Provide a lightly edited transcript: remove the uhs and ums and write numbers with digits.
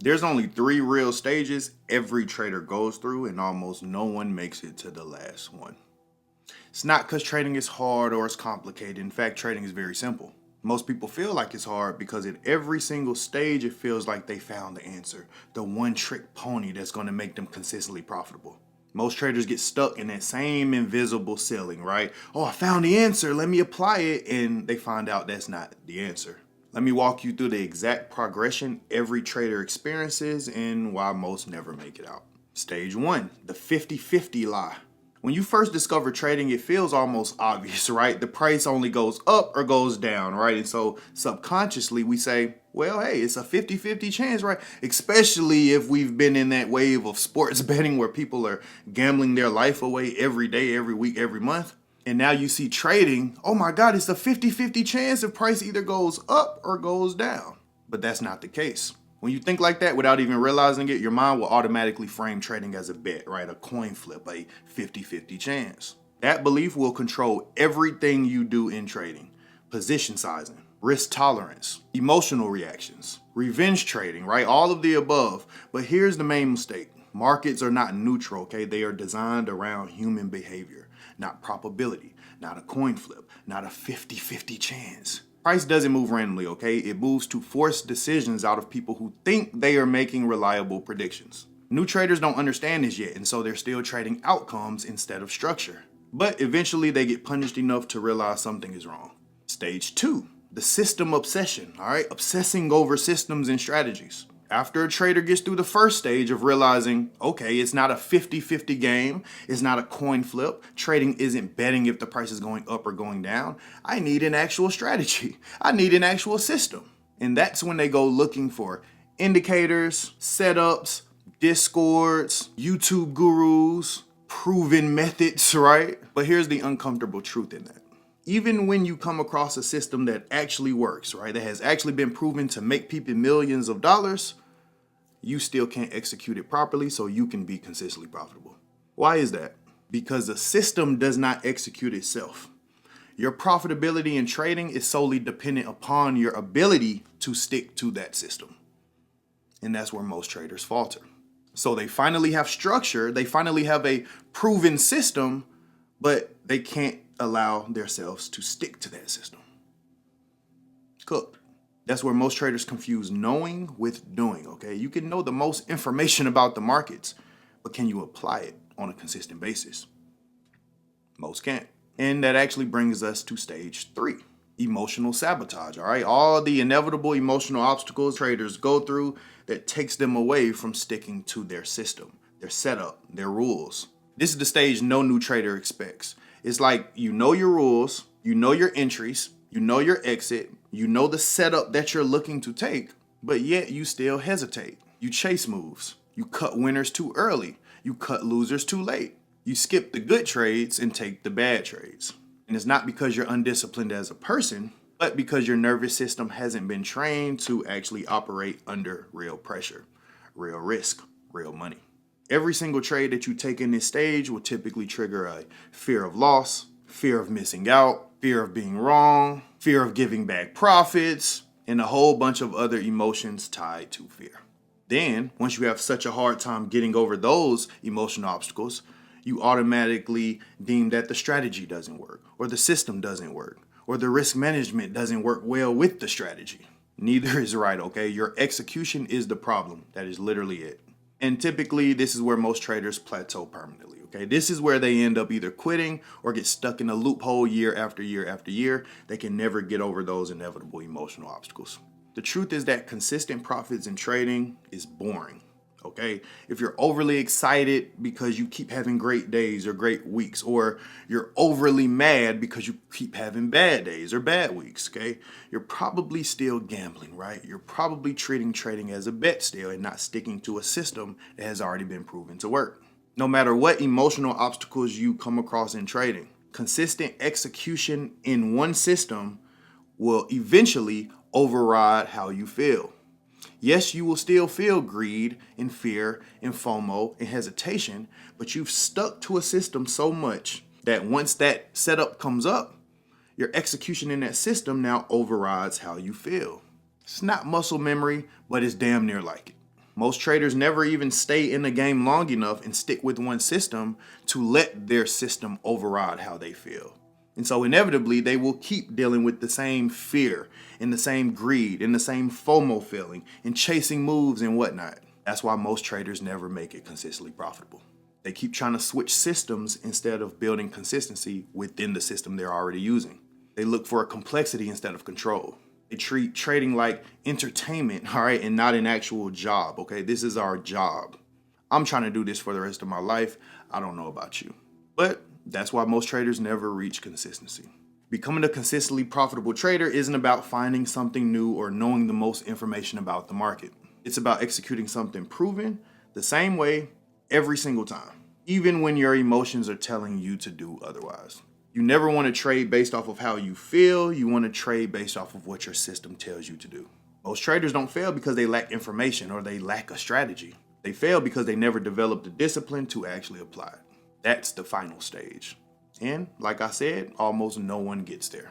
There's only 3 real stages every trader goes through, and almost no one makes it to the last one. It's not because trading is hard or it's complicated. In fact, trading is very simple. Most people feel like it's hard because at every single stage, it feels like they found the answer, the one trick pony that's going to make them consistently profitable. Most traders get stuck in that same invisible ceiling, right? Oh, I found the answer. Let me apply it. And they find out that's not the answer. Let me walk you through the exact progression every trader experiences and why most never make it out. Stage 1, the 50-50 lie. When you first discover trading, it feels almost obvious, right? The price only goes up or goes down, right? And so subconsciously we say, well, hey, it's a 50-50 chance, right? Especially if we've been in that wave of sports betting where people are gambling their life away every day, every week, every month. And now you see trading, oh my God, it's a 50-50 chance if price either goes up or goes down. But that's not the case. When you think like that without even realizing it, your mind will automatically frame trading as a bet, right? A coin flip, a 50-50 chance. That belief will control everything you do in trading. Position sizing, risk tolerance, emotional reactions, revenge trading, right? All of the above. But here's the main mistake. Markets are not neutral, okay? They are designed around human behavior, not probability, not a coin flip, not a 50-50 chance. Price doesn't move randomly, okay? It moves to force decisions out of people who think they are making reliable predictions. New traders don't understand this yet, and so they're still trading outcomes instead of structure. But eventually they get punished enough to realize something is wrong. Stage 2, the system obsession, all right? Obsessing over systems and strategies. After a trader gets through the first stage of realizing, okay, it's not a 50-50 game, it's not a coin flip, trading isn't betting if the price is going up or going down, I need an actual strategy. I need an actual system. And that's when they go looking for indicators, setups, discords, YouTube gurus, proven methods, right? But here's the uncomfortable truth in that. Even when you come across a system that actually works, right, that has actually been proven to make people millions of dollars, you still can't execute it properly so you can be consistently profitable. Why is that? Because the system does not execute itself. Your profitability in trading is solely dependent upon your ability to stick to that system. And that's where most traders falter. So they finally have structure, they finally have a proven system, but they can't allow themselves to stick to that system. Cooked. That's where most traders confuse knowing with doing, okay? You can know the most information about the markets, but can you apply it on a consistent basis? Most can't. And that actually brings us to stage 3, emotional sabotage, all right? All the inevitable emotional obstacles traders go through that takes them away from sticking to their system, their setup, their rules. This is the stage no new trader expects. It's like you know your rules, you know your entries, you know your exit, you know the setup that you're looking to take, but yet you still hesitate. You chase moves. You cut winners too early. You cut losers too late. You skip the good trades and take the bad trades. And it's not because you're undisciplined as a person, but because your nervous system hasn't been trained to actually operate under real pressure, real risk, real money. Every single trade that you take in this stage will typically trigger a fear of loss, fear of missing out, fear of being wrong, fear of giving back profits, and a whole bunch of other emotions tied to fear. Then, once you have such a hard time getting over those emotional obstacles, you automatically deem that the strategy doesn't work, or the system doesn't work, or the risk management doesn't work well with the strategy. Neither is right, okay? Your execution is the problem. That is literally it. And typically, this is where most traders plateau permanently, okay? This is where they end up either quitting or get stuck in a loophole year after year after year. They can never get over those inevitable emotional obstacles. The truth is that consistent profits in trading is boring, okay? If you're overly excited because you keep having great days or great weeks, or you're overly mad because you keep having bad days or bad weeks, okay? You're probably still gambling, right? You're probably treating trading as a bet still and not sticking to a system that has already been proven to work. No matter what emotional obstacles you come across in trading, consistent execution in one system will eventually override how you feel. Yes, you will still feel greed and fear and FOMO and hesitation, but you've stuck to a system so much that once that setup comes up, your execution in that system now overrides how you feel. It's not muscle memory, but it's damn near like it. Most traders never even stay in the game long enough and stick with one system to let their system override how they feel. And so inevitably, they will keep dealing with the same fear and the same greed and the same FOMO feeling and chasing moves and whatnot. That's why most traders never make it consistently profitable. They keep trying to switch systems instead of building consistency within the system they're already using. They look for a complexity instead of control. They treat trading like entertainment, all right, and not an actual job, okay? This is our job. I'm trying to do this for the rest of my life. I don't know about you. But that's why most traders never reach consistency. Becoming a consistently profitable trader isn't about finding something new or knowing the most information about the market. It's about executing something proven the same way every single time, even when your emotions are telling you to do otherwise. You never want to trade based off of how you feel. You want to trade based off of what your system tells you to do. Most traders don't fail because they lack information or they lack a strategy. They fail because they never developed the discipline to actually apply it. That's the final stage. And like I said, almost no one gets there.